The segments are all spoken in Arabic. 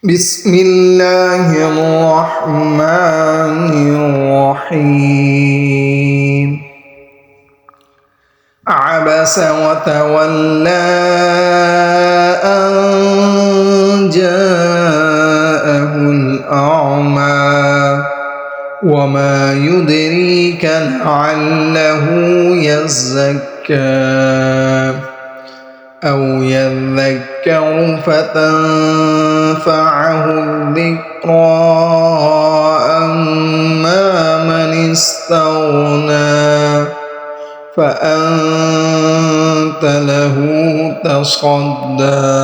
بسم الله الرحمن الرحيم. عبس وتولى أن جاءه الأعمى وما يدريك لعله يزكى أو يذكر فتنفعه الذكرى أما من استغنى فأنت له تصدى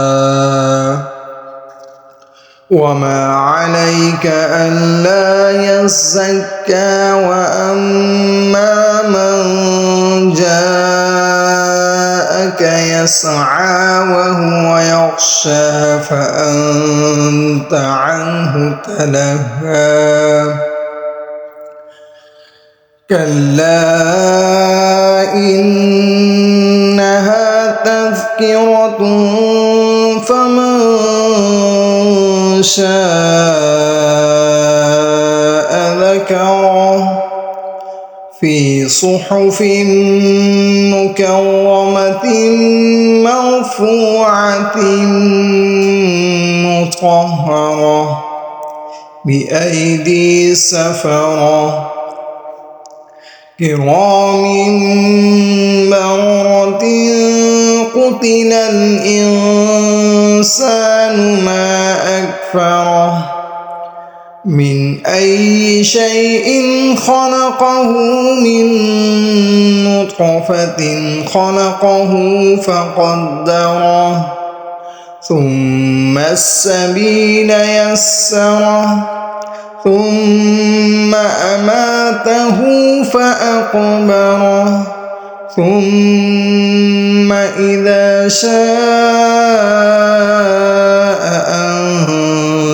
وما عليك ألا يزكى وأما من جاءك يسعى وهو يخشى فأنت عنه تلهى كلا إنها تذكرة فمن شاء ذكره في صحف مكرمة مرفوعة مطهرة بأيدي سفرة كرام بررة قتل الإنسان ما أكفره من أي شيء خلقه من نطفة خلقه فقدره ثم السبيل يسره ثم أماته فأقبره ثم إذا شاء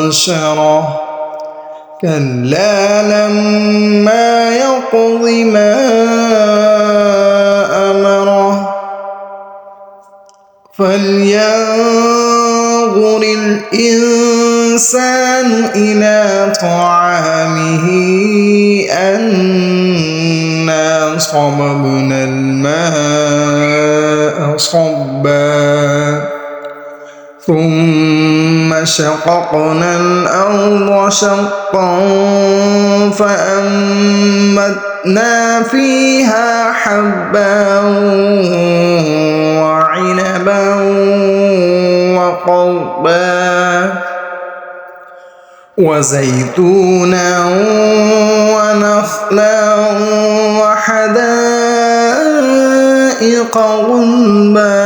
أنشره كلا لما يقض ما أمره فلينظر الإنسان إلى طعامه أنا صببنا الماء صبا ثم شققنا الأرض شقا فأنبتنا فيها حبا وعنبا وقضبا وزيتونا ونخلا وحدائق غلبا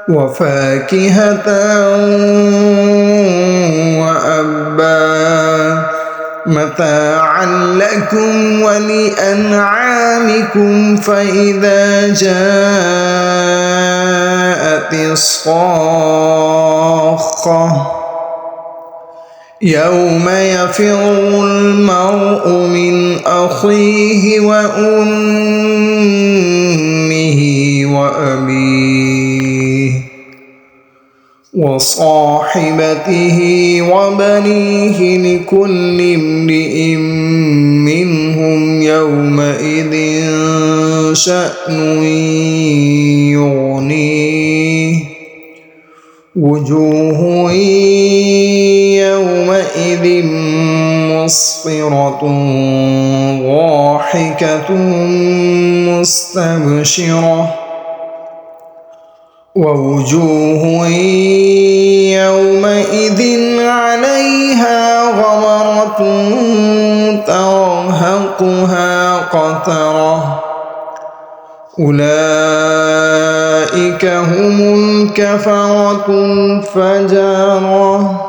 وفاكهة وأبا متاعا لكم ولأنعامكم فإذا جاءت الصاخة يوم يفر المرء من أخيه وأمه وأبيه وصاحبته وبنيه لكل امرئ منهم يومئذ شأن يغنيه وجوه يومئذ مسفرة ضاحكة مستبشرة ووجوه يومئذ عليها غبرة ترهقها قترة أولئك هم الكفرة الفجرة.